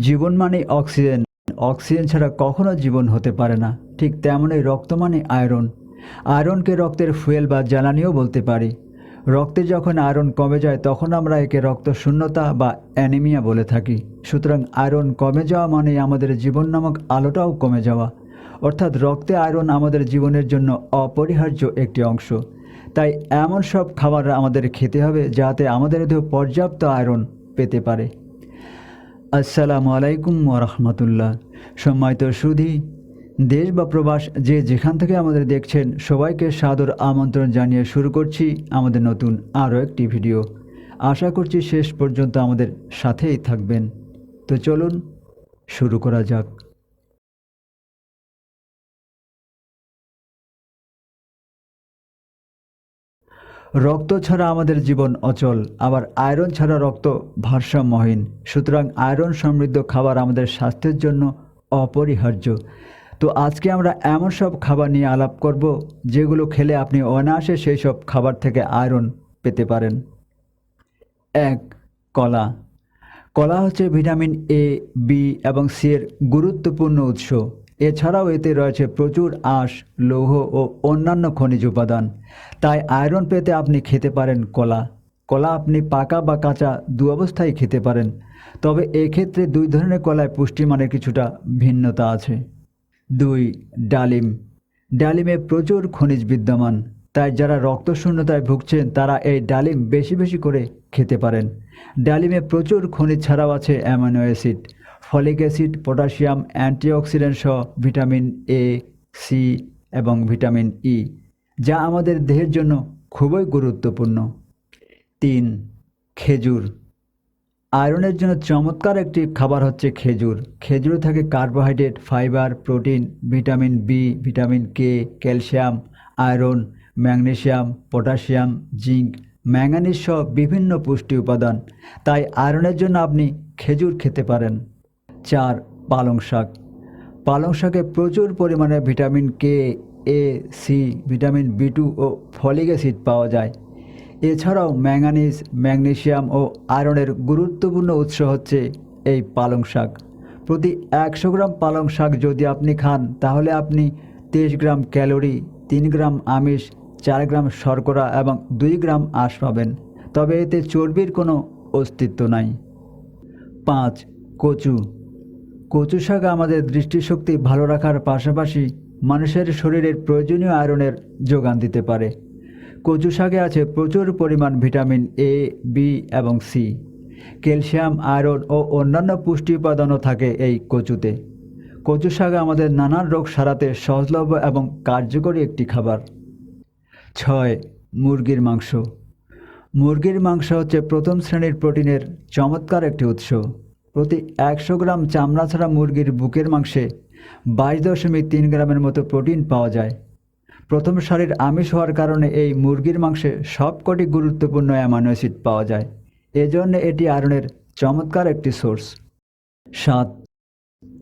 জীবন মানে oxygen. Oxygen ছাড়া কখনো জীবন হতে পারে না। ঠিক তেমনই রক্ত মানে আয়রন। আয়রনকে রক্তের ফুয়েল বা জ্বালানিও বলতে পারি। রক্তে যখন আয়রন কমে যায় তখন আমরা একে রক্ত শূন্যতা বা অ্যানিমিয়া বলে থাকি। সুতরাং আয়রন কমে যাওয়া মানে আমাদের জীবন নামক আলোটাও কমে যাওয়া। অর্থাৎ রক্তে আয়রন আমাদের জীবনের জন্য অপরিহার্য একটি অংশ। তাই এমন সব খাবার আমাদের খেতে হবে যাতে আমাদের দেহ পর্যাপ্ত আয়রন পেতে পারে। আসসালামু আলাইকুম ওরহমতুল্লাহ। সম্মানিত সুধী, দেশ বা প্রবাস যে যেখান থেকে আমাদের দেখছেন সবাইকে সাদর আমন্ত্রণ জানিয়ে শুরু করছি আমাদের নতুন আরও একটি ভিডিও। আশা করছি শেষ পর্যন্ত আমাদের সাথেই থাকবেন। তো চলুন শুরু করা যাক। রক্ত ছাড়া আমাদের জীবন অচল, আবার আয়রন ছাড়া রক্ত ভারসাম্যহীন। সুতরাং আয়রন সমৃদ্ধ খাবার আমাদের স্বাস্থ্যের জন্য অপরিহার্য। তো আজকে আমরা এমন সব খাবার নিয়ে আলাপ করব যেগুলো খেলে আপনি অনায়াসে সেই সব খাবার থেকে আয়রন পেতে পারেন। 1. কলা। কলা হচ্ছে ভিটামিন এ, বি এবং সি এর গুরুত্বপূর্ণ উৎস। এছাড়াও এতে রয়েছে প্রচুর আঁশ, লৌহ ও অন্যান্য খনিজ উপাদান। তাই আয়রন পেতে আপনি খেতে পারেন কলা। কলা আপনি পাকা বা কাঁচা দু অবস্থায় খেতে পারেন। তবে এক্ষেত্রে দুই ধরনের কলায় পুষ্টিমানের কিছুটা ভিন্নতা আছে। 2. ডালিম। ডালিমে প্রচুর খনিজ বিদ্যমান। তাই যারা রক্তশূন্যতায় ভুগছেন তারা এই ডালিম বেশি বেশি করে খেতে পারেন। ডালিমে প্রচুর খনিজ ছাড়াও আছে amino acid, folic acid, potassium, antioxidant সহ ভিটামিন এ, সি এবং ভিটামিন ই, যা আমাদের দেহের জন্য খুবই গুরুত্বপূর্ণ। 3. খেজুর। আয়রনের জন্য চমৎকার একটি খাবার হচ্ছে খেজুর। খেজুরে থাকে carbohydrate, fibre, protein, vitamin B, vitamin K, calcium, iron, magnesium, potassium, zinc, manganese সহ বিভিন্ন পুষ্টি উপাদান। তাই আয়রনের জন্য আপনি খেজুর খেতে পারেন। 4. পালং শাক। পালং শাকে প্রচুর পরিমাণে ভিটামিন কে, এ, সি, ভিটামিন বি2 ও ফলিক অ্যাসিড পাওয়া যায়। এছাড়াও ম্যাঙ্গানিজ, ম্যাগনেসিয়াম ও আয়রনের গুরুত্বপূর্ণ উৎস হচ্ছে এই পালং শাক। প্রতি 100 গ্রাম পালং শাক যদি আপনি খান তাহলে আপনি 23 গ্রাম ক্যালোরি, 3 গ্রাম আমিষ, 4 গ্রাম শর্করা এবং 2 গ্রাম আঁশ পাবেন। তবে এতে চর্বির কোনো অস্তিত্ব নাই। 5. কচু। কচু শাক আমাদের দৃষ্টিশক্তি ভালো রাখার পাশাপাশি মানুষের শরীরের প্রয়োজনীয় আয়রনের যোগান দিতে পারে। কচু শাকে আছে প্রচুর পরিমাণ ভিটামিন এ, বি এবং সি। ক্যালসিয়াম, আয়রন ও অন্যান্য পুষ্টি উপাদানও থাকে এই কচুতে। কচু শাক আমাদের নানান রোগ সারাতে সহজলভ্য এবং কার্যকরী একটি খাবার। 6. মুরগির মাংস। মুরগির মাংস হচ্ছে প্রথম শ্রেণীর প্রোটিনের চমৎকার একটি উৎস। প্রতি 100 গ্রাম চামড়া ছাড়া মুরগির বুকের মাংসে 22.3 গ্রামের মতো প্রোটিন পাওয়া যায়। প্রথম সারির আমিষ হওয়ার কারণে এই মুরগির মাংসে সবকটি গুরুত্বপূর্ণ অ্যামাইনো অ্যাসিড পাওয়া যায়। এজন্য এটি আয়রনের চমৎকার একটি সোর্স। 7.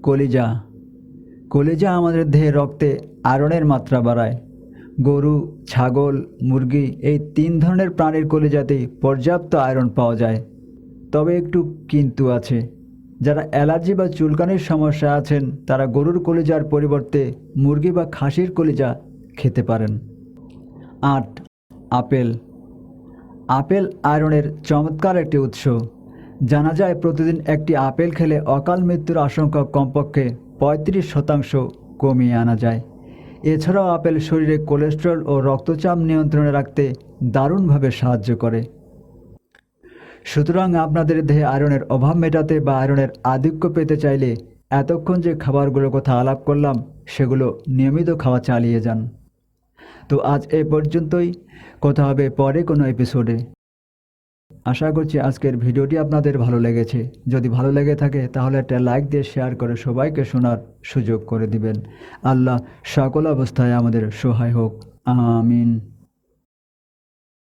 কলিজা। কলিজা আমাদের দেহে রক্তে আয়রনের মাত্রা বাড়ায়। গরু, ছাগল, মুরগি এই 3 ধরনের প্রাণীর কলিজাতেই পর্যাপ্ত আয়রন পাওয়া যায়। তবে একটু কিন্তু আছে। যারা অ্যালার্জি বা চুলকানির সমস্যা আছেন তারা গরুর কলিজার পরিবর্তে মুরগি বা খাসির কলিজা খেতে পারেন। 8. আপেল। আপেল আয়রনের চমৎকার একটি উৎস। জানা যায় প্রতিদিন একটি আপেল খেলে অকাল মৃত্যুর আশঙ্কা কমপক্ষে 35% কমিয়ে আনা যায়। এছাড়াও আপেল শরীরে কোলেস্টেরল ও রক্তচাপ নিয়ন্ত্রণে রাখতে দারুণভাবে সাহায্য করে। সুতরাং আপনাদের দেহে আয়রনের অভাব মেটাতে বা আয়রনের আধিক্য পেতে চাইলে এতক্ষণ যে খাবারগুলোর কথা আলাপ করলাম সেগুলো নিয়মিত খাওয়া চালিয়ে যান। তো আজ এ পর্যন্তই, কথা হবে পরে কোনো এপিসোডে। আশা করছি আজকের ভিডিওটি আপনাদের ভালো লেগেছে। যদি ভালো লেগে থাকে তাহলে একটা লাইক দিয়ে শেয়ার করে সবাইকে শোনার সুযোগ করে দিবেন। আল্লাহ সকল অবস্থায় আমাদের সহায় হোক। আমিন।